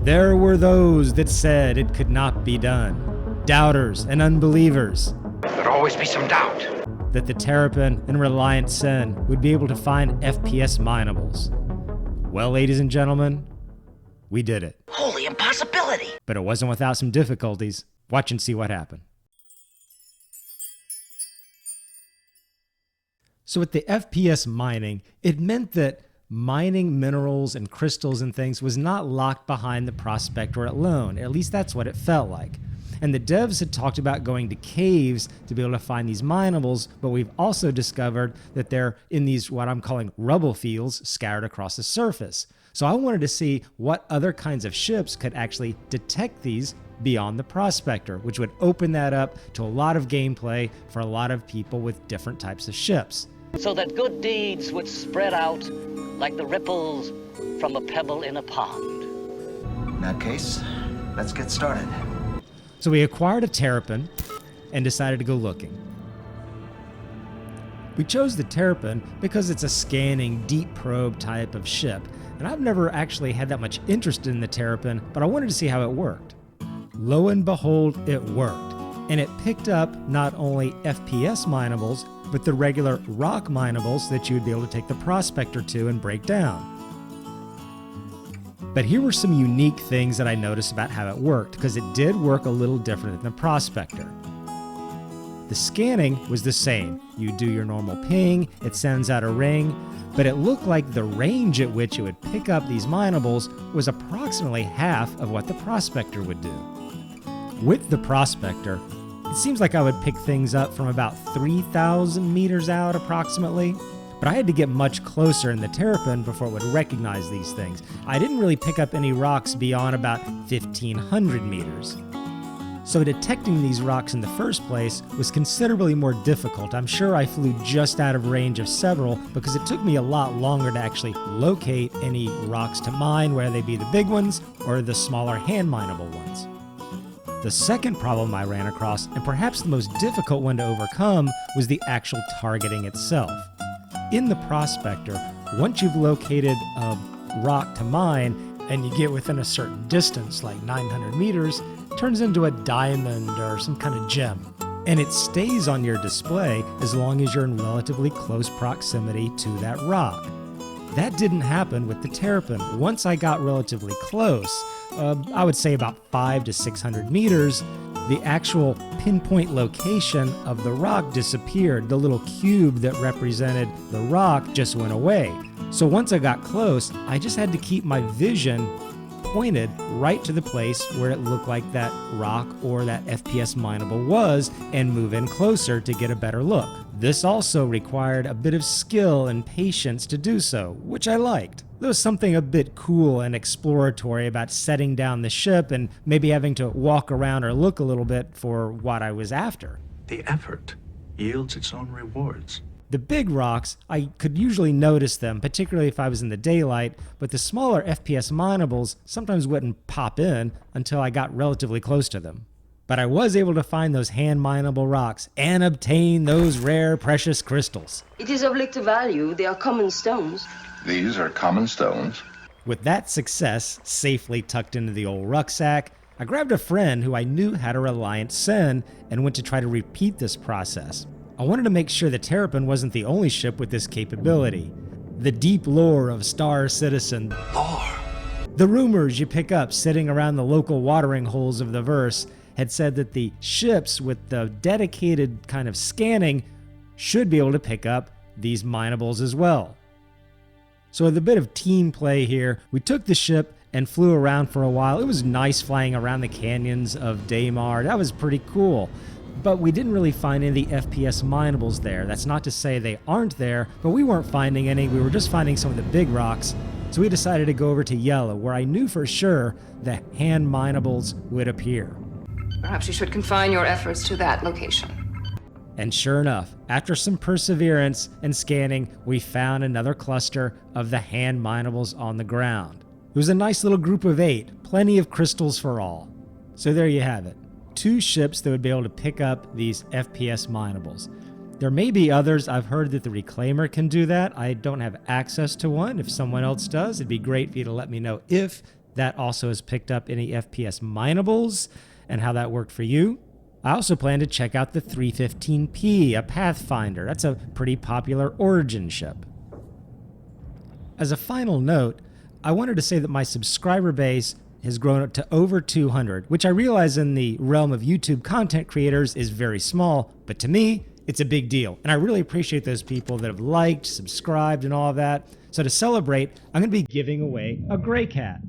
There were those that said it could not be done. Doubters and unbelievers. There'd always be some doubt. That the Terrapin and Reliant Sen would be able to find FPS minables. Well, ladies and gentlemen, we did it. Holy impossibility! But it wasn't without some difficulties. Watch and see what happened. So with the FPS mining, it meant that mining minerals and crystals and things was not locked behind the prospector alone. At least that's what it felt like. And the devs had talked about going to caves to be able to find these minables, but we've also discovered that they're in these what I'm calling rubble fields scattered across the surface. So I wanted to see what other kinds of ships could actually detect these beyond the prospector, which would open that up to a lot of gameplay for a lot of people with different types of ships. So that good deeds would spread out like the ripples from a pebble in a pond. In that case, let's get started. So we acquired a Terrapin and decided to go looking. We chose the Terrapin because it's a scanning, deep probe type of ship, and I've never actually had that much interest in the Terrapin, but I wanted to see how it worked. Lo and behold, it worked, and it picked up not only FPS minables, but the regular rock minables that you would be able to take the prospector to and break down. But here were some unique things that I noticed about how it worked, because it did work a little different than the prospector. The scanning was the same. You do your normal ping, it sends out a ring, but it looked like the range at which it would pick up these minables was approximately half of what the prospector would do. With the prospector, it seems like I would pick things up from about 3,000 meters out approximately, but I had to get much closer in the Terrapin before it would recognize these things. I didn't really pick up any rocks beyond about 1,500 meters. So detecting these rocks in the first place was considerably more difficult. I'm sure I flew just out of range of several because it took me a lot longer to actually locate any rocks to mine, whether they be the big ones or the smaller hand mineable ones. The second problem I ran across, and perhaps the most difficult one to overcome, was the actual targeting itself. In the prospector, once you've located a rock to mine and you get within a certain distance, like 900 meters, it turns into a diamond or some kind of gem. And it stays on your display as long as you're in relatively close proximity to that rock. That didn't happen with the Terrapin. Once I got relatively close, I would say about 500 to 600 meters, the actual pinpoint location of the rock disappeared. The little cube that represented the rock just went away. So once I got close, I just had to keep my vision pointed right to the place where it looked like that rock or that FPS mineable was and move in closer to get a better look. This also required a bit of skill and patience to do so, which I liked. There was something a bit cool and exploratory about setting down the ship and maybe having to walk around or look a little bit for what I was after. The effort yields its own rewards. The big rocks, I could usually notice them, particularly if I was in the daylight, but the smaller FPS minables sometimes wouldn't pop in until I got relatively close to them. But I was able to find those hand mineable rocks and obtain those rare precious crystals. It is of little value. They are common stones. These are common stones. With that success safely tucked into the old rucksack, I grabbed a friend who I knew had a Reliant Sen and went to try to repeat this process. I wanted to make sure the Terrapin wasn't the only ship with this capability. The deep lore of Star Citizen. Lore. The rumors you pick up sitting around the local watering holes of the verse had said that the ships with the dedicated kind of scanning should be able to pick up these minables as well. So with a bit of team play here, we took the ship and flew around for a while. It was nice flying around the canyons of Daymar. That was pretty cool. But we didn't really find any of the FPS minables there. That's not to say they aren't there, but we weren't finding any. We were just finding some of the big rocks. So we decided to go over to Yellow, where I knew for sure the hand minables would appear. Perhaps you should confine your efforts to that location. And sure enough, after some perseverance and scanning, we found another cluster of the hand minables on the ground. It was a nice little group of 8, plenty of crystals for all. So there you have it. 2 ships that would be able to pick up these FPS minables. There may be others. I've heard that the Reclaimer can do that. I don't have access to one. If someone else does, it'd be great for you to let me know if That also has picked up any FPS minables and how that worked for you. I also plan to check out the 315P, a Pathfinder. That's a pretty popular Origin ship. As a final note, I wanted to say that my subscriber base has grown up to over 200, which I realize in the realm of YouTube content creators is very small, but to me, it's a big deal. And I really appreciate those people that have liked, subscribed, and all of that. So to celebrate, I'm going to be giving away a GreyCat.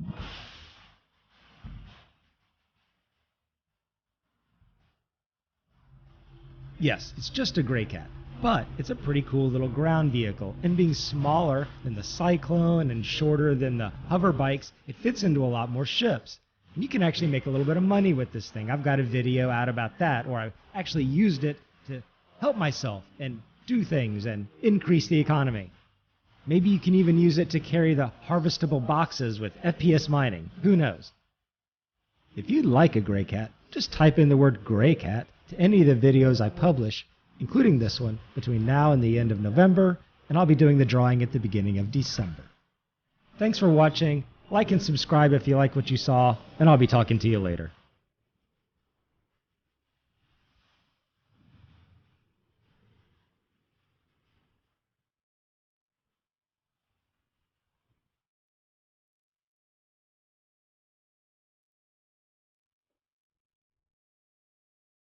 Yes, it's just a GreyCat, but it's a pretty cool little ground vehicle, and being smaller than the Cyclone and shorter than the hover bikes, it fits into a lot more ships. And you can actually make a little bit of money with this thing. I've got a video out about that, or I've actually used it to help myself and do things and increase the economy. Maybe you can even use it to carry the harvestable boxes with FPS Mining. Who knows? If you'd like a GreyCat, just type in the word GreyCat to any of the videos I publish, including this one, between now and the end of November, and I'll be doing the drawing at the beginning of December. Thanks for watching. Like and subscribe if you like what you saw, and I'll be talking to you later.